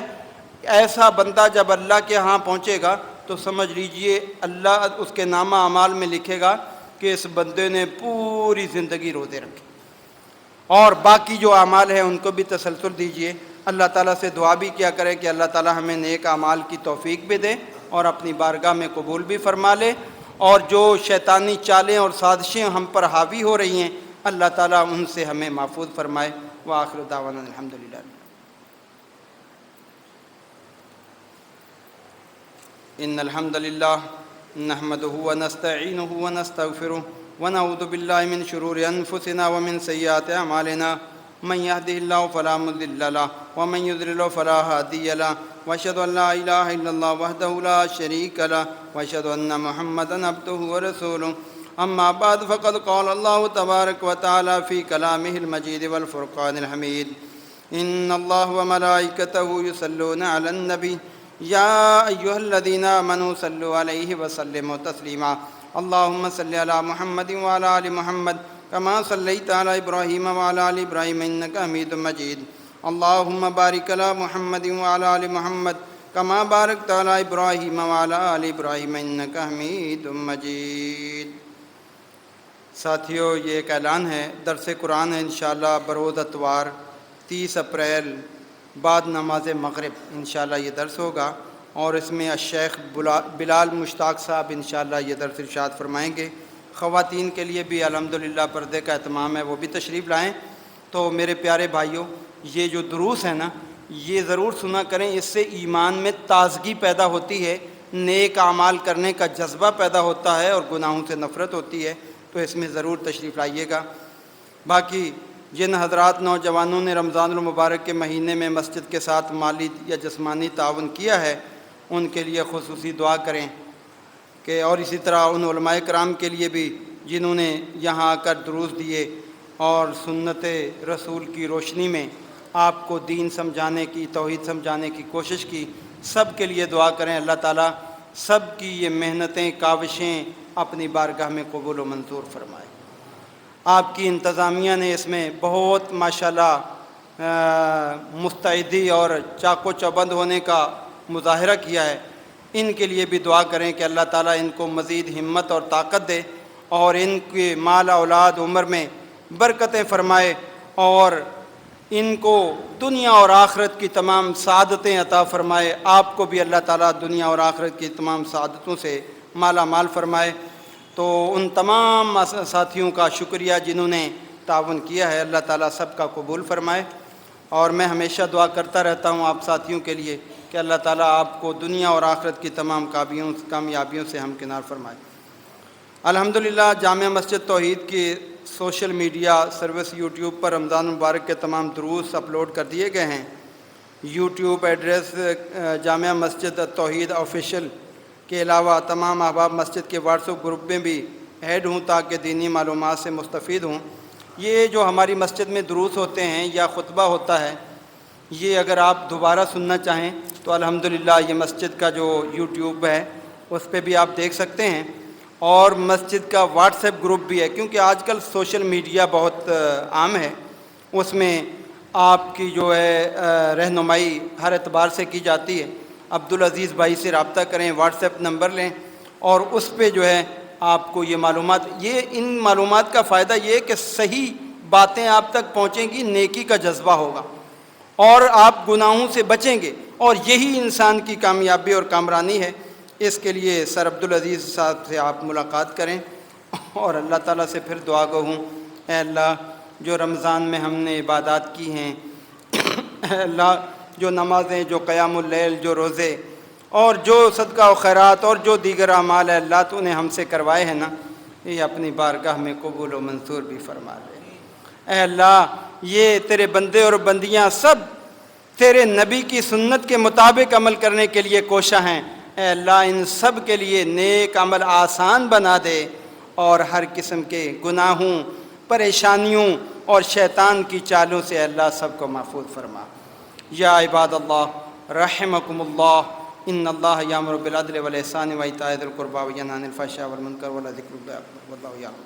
ایسا بندہ جب اللہ کے ہاں پہنچے گا تو سمجھ لیجئے اللہ اس کے نامہ اعمال میں لکھے گا کہ اس بندے نے پوری زندگی روزے رکھے۔ اور باقی جو اعمال ہیں ان کو بھی تسلسل دیجئے، اللہ تعالیٰ سے دعا بھی کیا کرے کہ اللہ تعالیٰ ہمیں نیک اعمال کی توفیق بھی دے اور اپنی بارگاہ میں قبول بھی فرما لے، اور جو شیطانی چالیں اور سازشیں ہم پر حاوی ہو رہی ہیں اللہ تعالیٰ ان سے ہمیں محفوظ فرمائے۔ وآخر دعوانا الحمدللہ۔ ان الحمد للہ نحمده ونستعینه ونستغفره ونعوذ باللہ من شرور انفسنا ومن سیئات اعمالنا من يهده الله فلا مضل له ومن يضلل فلا هادي له واشهد ان لا اله الا الله وحده لا شريك له واشهد ان محمدا عبده ورسوله اما بعد فقد قال الله تبارك وتعالى في كلامه المجيد والفرقان الحميد ان الله وملائكته يصلون على النبي يا أيها الذين آمنوا صلوا عليه وسلموا تسليما اللهم صل على محمد وعلى آل محمد كما صليت على إبراهيم وعلى آل إبراهيم إنك حميد مجيد اللهم بارك على محمد وعلى آل محمد كما باركت على إبراهيم وعلى آل إبراهيم إنك حميد مجيد۔ ساتھیو، یہ ایک اعلان ہے، درس قرآن ہے انشاءاللہ بروز اتوار 30 اپریل بعد نماز مغرب انشاءاللہ یہ درس ہوگا، اور اس میں الشیخ بلال مشتاق صاحب انشاءاللہ یہ درس ارشاد فرمائیں گے۔ خواتین کے لیے بھی الحمدللہ پردے کا اہتمام ہے، وہ بھی تشریف لائیں۔ تو میرے پیارے بھائیوں، یہ جو دروس ہیں نا یہ ضرور سنا کریں، اس سے ایمان میں تازگی پیدا ہوتی ہے، نیک اعمال کرنے کا جذبہ پیدا ہوتا ہے اور گناہوں سے نفرت ہوتی ہے، تو اس میں ضرور تشریف لائیے گا۔ باقی جن حضرات نوجوانوں نے رمضان المبارک کے مہینے میں مسجد کے ساتھ مالی یا جسمانی تعاون کیا ہے ان کے لیے خصوصی دعا کریں کہ، اور اسی طرح ان علماء کرام کے لیے بھی جنہوں نے یہاں آ کر دروس دیے اور سنت رسول کی روشنی میں آپ کو دین سمجھانے کی، توحید سمجھانے کی کوشش کی، سب کے لیے دعا کریں۔ اللہ تعالیٰ سب کی یہ محنتیں، کاوشیں اپنی بارگاہ میں قبول و منظور فرمائے۔ آپ کی انتظامیہ نے اس میں بہت ماشاءاللہ مستعدی اور چاق و چوبند ہونے کا مظاہرہ کیا ہے، ان کے لیے بھی دعا کریں کہ اللہ تعالیٰ ان کو مزید ہمت اور طاقت دے اور ان کے مال اولاد عمر میں برکتیں فرمائے اور ان کو دنیا اور آخرت کی تمام سعادتیں عطا فرمائے۔ آپ کو بھی اللہ تعالیٰ دنیا اور آخرت کی تمام سعادتوں سے مالا مال فرمائے۔ تو ان تمام ساتھیوں کا شکریہ جنہوں نے تعاون کیا ہے، اللہ تعالیٰ سب کا قبول فرمائے۔ اور میں ہمیشہ دعا کرتا رہتا ہوں آپ ساتھیوں کے لیے کہ اللہ تعالیٰ آپ کو دنیا اور آخرت کی تمام کامیابیوں سے ہمکنار فرمائے۔ الحمدللہ جامع مسجد توحید کی سوشل میڈیا سروس یوٹیوب پر رمضان مبارک کے تمام دروس اپلوڈ کر دیے گئے ہیں۔ یوٹیوب ایڈریس جامع مسجد توحید آفیشیل کے علاوہ تمام احباب مسجد کے واٹس ایپ گروپ میں بھی ایڈ ہوں تاکہ دینی معلومات سے مستفید ہوں۔ یہ جو ہماری مسجد میں دروس ہوتے ہیں یا خطبہ ہوتا ہے، یہ اگر آپ دوبارہ سننا چاہیں تو الحمدللہ یہ مسجد کا جو یوٹیوب ہے اس پہ بھی آپ دیکھ سکتے ہیں، اور مسجد کا واٹس ایپ گروپ بھی ہے، کیونکہ آج کل سوشل میڈیا بہت عام ہے، اس میں آپ کی جو ہے رہنمائی ہر اعتبار سے کی جاتی ہے۔ عبدالعزیز بھائی سے رابطہ کریں، واٹس ایپ نمبر لیں اور اس پہ جو ہے آپ کو یہ معلومات، ان معلومات کا فائدہ یہ ہے کہ صحیح باتیں آپ تک پہنچیں گی، نیکی کا جذبہ ہوگا اور آپ گناہوں سے بچیں گے، اور یہی انسان کی کامیابی اور کامرانی ہے۔ اس کے لیے سر عبدالعزیز صاحب سے آپ ملاقات کریں اور اللہ تعالیٰ سے پھر دعا گو ہوں، اے اللہ جو رمضان میں ہم نے عبادات کی ہیں، اے اللہ جو نمازیں، جو قیام اللیل، جو روزے اور جو صدقہ و خیرات اور جو دیگر اعمال ہے اللہ تو نے ہم سے کروائے ہیں نا، یہ اپنی بارگاہ میں قبول و منظور بھی فرما لے۔ اے اللہ یہ تیرے بندے اور بندیاں سب تیرے نبی کی سنت کے مطابق عمل کرنے کے لیے کوشاں ہیں، اے اللہ ان سب کے لیے نیک عمل آسان بنا دے اور ہر قسم کے گناہوں، پریشانیوں اور شیطان کی چالوں سے اللہ سب کو محفوظ فرما۔ یا عباد اللہ رحمكم الله إن الله يأمر بالعدل والإحسان وإيتاء ذي القربى وينهى عن الفحشاء والمنكر ولذكر الله أكبر والله يعلم.